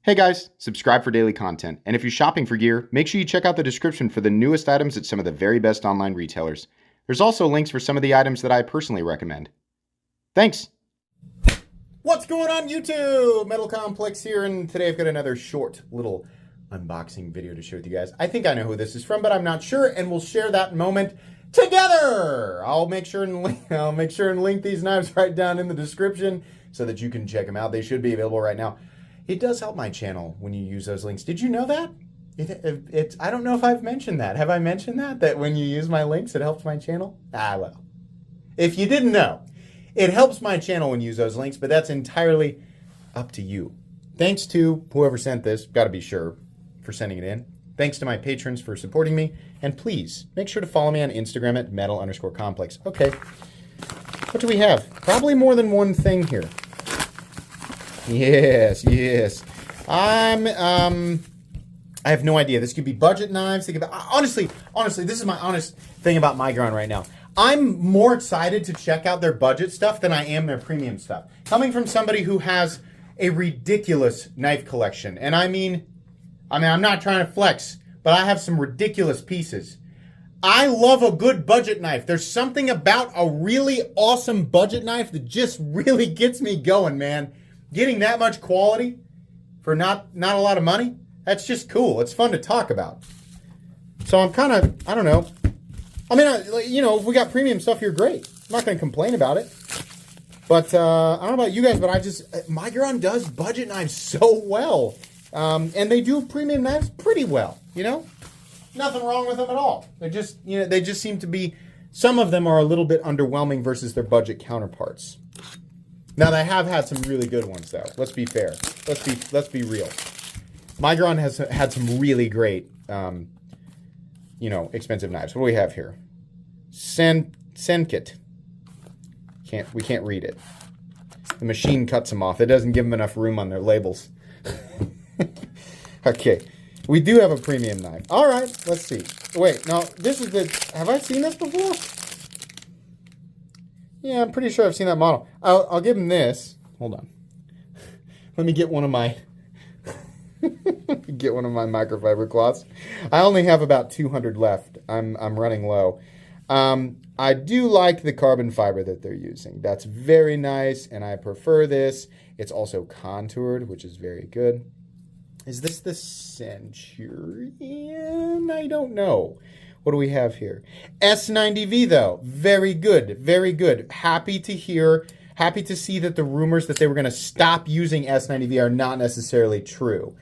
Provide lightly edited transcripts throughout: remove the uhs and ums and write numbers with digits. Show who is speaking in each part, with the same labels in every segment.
Speaker 1: Hey guys, subscribe for daily content. And if you're shopping for gear, make sure you check out the description for the newest items at some of the very best online retailers. There's also links for some of the items that I personally recommend. Thanks! What's going on YouTube? Metal Complex here, and today I've got another short little unboxing video to share with you guys. I think I know who this is from, but I'm not sure, and we'll share that moment together! I'll make sure and link these knives right down in the description so that you can check them out. They should be available right now. It does help my channel when you use those links. Did you know that? I don't know if I've mentioned that. Have I mentioned that? That when you use my links, it helps my channel? Well. If you didn't know, it helps my channel when you use those links, but that's entirely up to you. Thanks to whoever sent this, got to be sure, for sending it in. Thanks to my patrons for supporting me. And please, make sure to follow me on Instagram at metal_complex. Okay. What do we have? Probably more than one thing here. Yes. I have no idea. This could be budget knives. Honestly, this is my honest thing about Miguron right now. I'm more excited to check out their budget stuff than I am their premium stuff. Coming from somebody who has a ridiculous knife collection. And I mean, I'm not trying to flex, but I have some ridiculous pieces. I love a good budget knife. There's something about a really awesome budget knife that just really gets me going, man. Getting that much quality for not a lot of money, that's just cool. It's fun to talk about. So I'm kind of, I don't know. I mean, if we got premium stuff here, great. I'm not going to complain about it. But I don't know about you guys, but Miguron does budget knives so well. And they do premium knives pretty well, Nothing wrong with them at all. They just seem to be, some of them are a little bit underwhelming versus their budget counterparts. Now, they have had some really good ones, though. Let's be fair. Let's be real. Miguron has had some really great, expensive knives. What do we have here? Senkit. We can't read it. The machine cuts them off. It doesn't give them enough room on their labels. Okay. We do have a premium knife. All right. Let's see. Wait. No, this is have I seen this before? Yeah, I'm pretty sure I've seen that model. I'll give him this. Hold on. Let me get one of my microfiber cloths. I only have about 200 left. I'm running low. I do like the carbon fiber that they're using. That's very nice, and I prefer this. It's also contoured, which is very good. Is this the Centurion? I don't know. What do we have here? S90V, though. Very good. Very good. Happy to see that the rumors that they were going to stop using S90V are not necessarily true.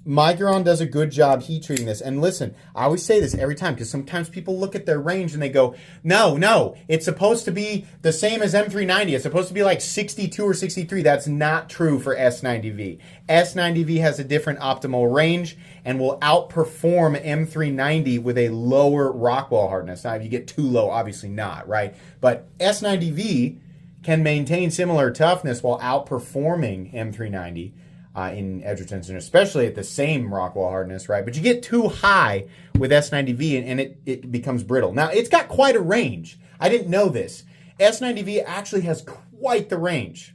Speaker 1: Miguron does a good job heat treating this. And listen, I always say this every time because sometimes people look at their range and they go, no, it's supposed to be the same as M390. It's supposed to be like 62 or 63. That's not true for S90V. S90V has a different optimal range and will outperform M390 with a lower Rockwell hardness. Now, if you get too low, obviously not, right? But S90V can maintain similar toughness while outperforming M390. In edge retention, especially at the same Rockwell hardness, right? But you get too high with S90V and it becomes brittle. Now, it's got quite a range. I didn't know this. S90V actually has quite the range.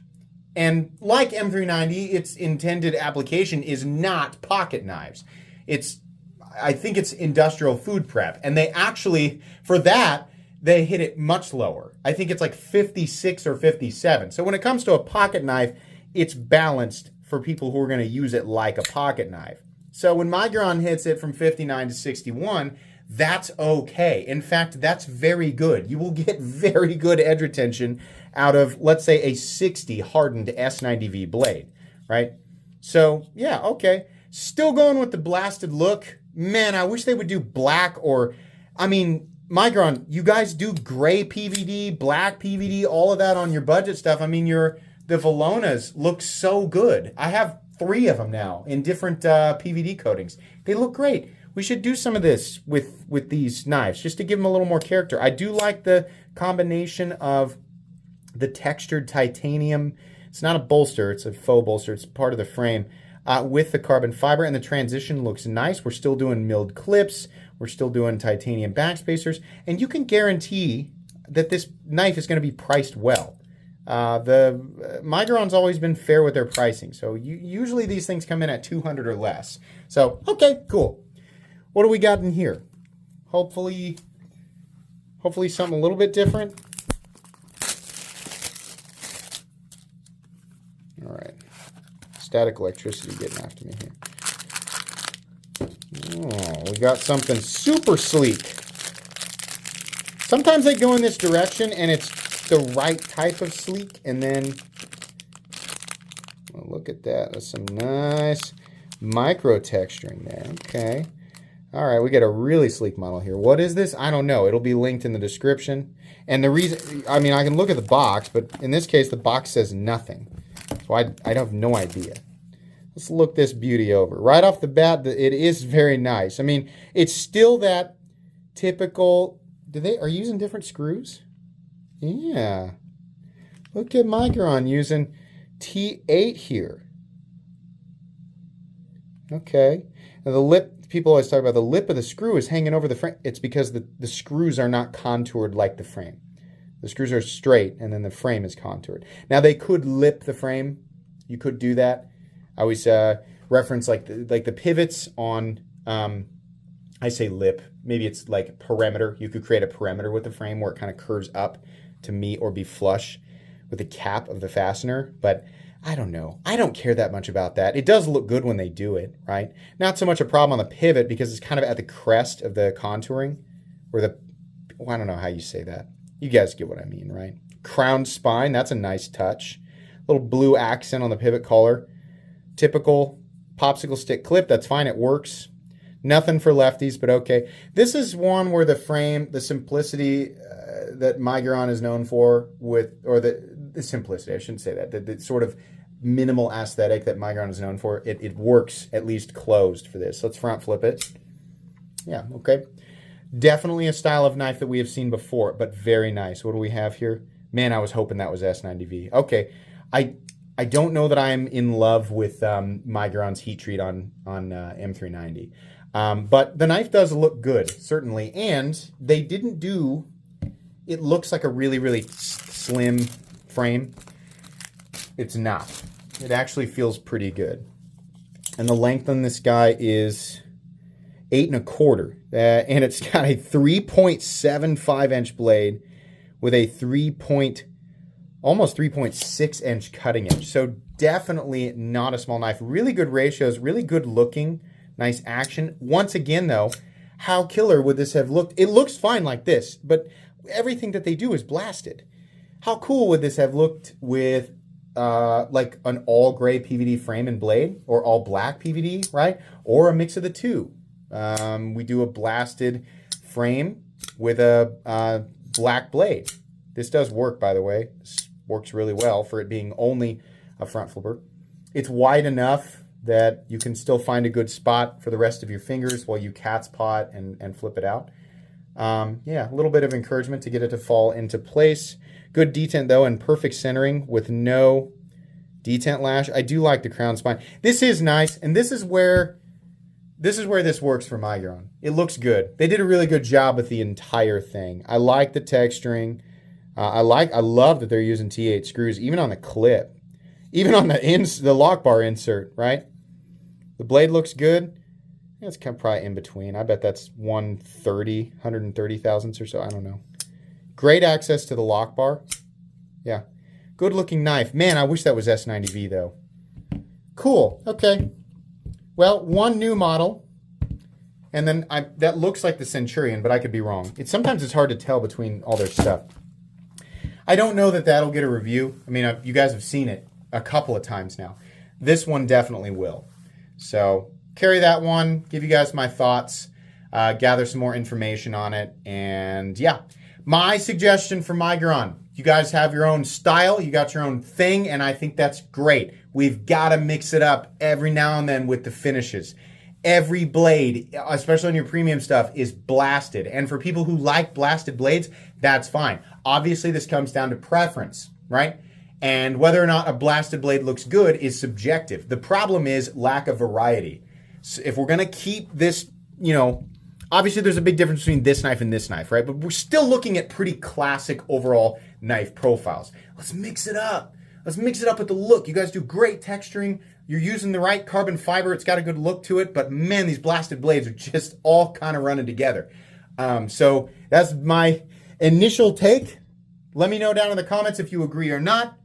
Speaker 1: And like M390, its intended application is not pocket knives. I think it's industrial food prep. And they actually, for that, they hit it much lower. I think it's like 56 or 57. So when it comes to a pocket knife, it's balanced for people who are going to use it like a pocket knife. So when Miguron hits it from 59 to 61, that's okay. In fact, that's very good. You will get very good edge retention out of, let's say, a 60 hardened S90V blade, right? So, yeah, okay. Still going with the blasted look. Man, I wish they would do black Miguron, you guys do gray PVD, black PVD, all of that on your budget stuff. The Velonas look so good. I have 3 of them now in different PVD coatings. They look great. We should do some of this with these knives just to give them a little more character. I do like the combination of the textured titanium. It's not a bolster. It's a faux bolster. It's part of the frame with the carbon fiber, and the transition looks nice. We're still doing milled clips. We're still doing titanium backspacers, and you can guarantee that this knife is going to be priced well. The Miguron's always been fair with their pricing, so usually these things come in at 200 or less. So, okay, cool. What do we got in here? Hopefully something a little bit different. All right. Static electricity getting after me here. Oh, we got something super sleek. Sometimes they go in this direction and it's the right type of sleek, and then well, look at that. That's some nice micro texturing there. Okay. All right, we got a really sleek model here. What is this? I don't know. It'll be linked in the description. And the reason, I mean, I can look at the box, but in this case, the box says nothing. So I have no idea. Let's look this beauty over. Right off the bat, it is very nice. I mean, it's still that typical, are you using different screws? Yeah. Look at Miguron using T8 here. Okay. Now the lip, people always talk about the lip of the screw is hanging over the frame. It's because the screws are not contoured like the frame. The screws are straight and then the frame is contoured. Now they could lip the frame. You could do that. I always reference like the pivots on, I say lip, maybe it's like perimeter. You could create a perimeter with the frame where it kind of curves up to meet or be flush with the cap of the fastener, but I don't know. I don't care that much about that. It does look good when they do it, right? Not so much a problem on the pivot because it's kind of at the crest of the contouring, or I don't know how you say that. You guys get what I mean, right? Crown spine, that's a nice touch. Little blue accent on the pivot collar. Typical popsicle stick clip, that's fine, it works. Nothing for lefties, but okay. This is one where the frame, the simplicity that Miguron is known for or the simplicity, I shouldn't say that, the sort of minimal aesthetic that Miguron is known for, it works at least closed for this. Let's front flip it. Yeah, okay. Definitely a style of knife that we have seen before, but very nice. What do we have here? Man, I was hoping that was S90V. Okay, I don't know that I'm in love with Miguron's heat treat on M390. But the knife does look good, certainly. And they didn't do, it looks like a really, really slim frame. It's not. It actually feels pretty good. And the length on this guy is 8 1/4. And it's got a 3.75 inch blade with a almost 3.6 inch cutting edge. So definitely not a small knife. Really good ratios, really good looking, nice action. Once again though, how killer would this have looked? It looks fine like this, but everything that they do is blasted. How cool would this have looked with like an all gray PVD frame and blade, or all black PVD, right? Or a mix of the two. We do a blasted frame with a black blade. This does work, by the way. This works really well for it being only a front flipper. It's wide enough that you can still find a good spot for the rest of your fingers while you cat's paw and flip it out. Yeah, a little bit of encouragement to get it to fall into place. Good detent though, and perfect centering with no detent lash. I do like the crown spine. This is nice, and this is where this works for Miguron. It looks good. They did a really good job with the entire thing. I like the texturing. I love that they're using T8 screws, even on the clip, even on the lock bar insert, right? The blade looks good. It's kind of probably in between. I bet that's 130 thousandths or so. I don't know. Great access to the lock bar. Yeah. Good looking knife. Man, I wish that was S90V though. Cool. Okay. Well, one new model. And then that looks like the Centurion, but I could be wrong. Sometimes it's hard to tell between all their stuff. I don't know that that'll get a review. I mean, you guys have seen it a couple of times now. This one definitely will. So carry that one, give you guys my thoughts, gather some more information on it. And yeah, my suggestion for Miguron, you guys have your own style, you got your own thing, and I think that's great. We've got to mix it up every now and then with the finishes. Every blade, especially on your premium stuff, is blasted. And for people who like blasted blades, that's fine. Obviously, this comes down to preference, right? And whether or not a blasted blade looks good is subjective. The problem is lack of variety. So if we're going to keep this, Obviously, there's a big difference between this knife and this knife, right? But we're still looking at pretty classic overall knife profiles. Let's mix it up. Let's mix it up with the look. You guys do great texturing. You're using the right carbon fiber. It's got a good look to it. But man, these blasted blades are just all kind of running together. So that's my initial take. Let me know down in the comments if you agree or not.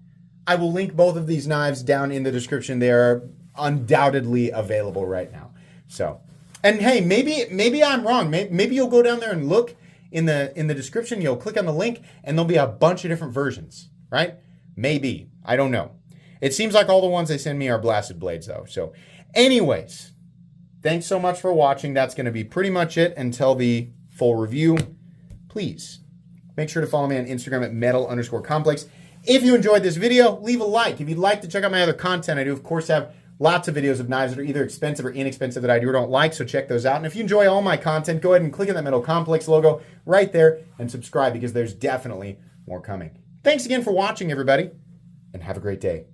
Speaker 1: I will link both of these knives down in the description. They are undoubtedly available right now. So, and hey, maybe I'm wrong. Maybe you'll go down there and look in the description. You'll click on the link, and there'll be a bunch of different versions, right? Maybe. I don't know. It seems like all the ones they send me are blasted blades, though. So, anyways, thanks so much for watching. That's going to be pretty much it until the full review. Please make sure to follow me on Instagram at metal_complex. If you enjoyed this video, leave a like. If you'd like to check out my other content, I do, of course, have lots of videos of knives that are either expensive or inexpensive that I do or don't like, so check those out. And if you enjoy all my content, go ahead and click on that Metal Complex logo right there and subscribe because there's definitely more coming. Thanks again for watching, everybody, and have a great day.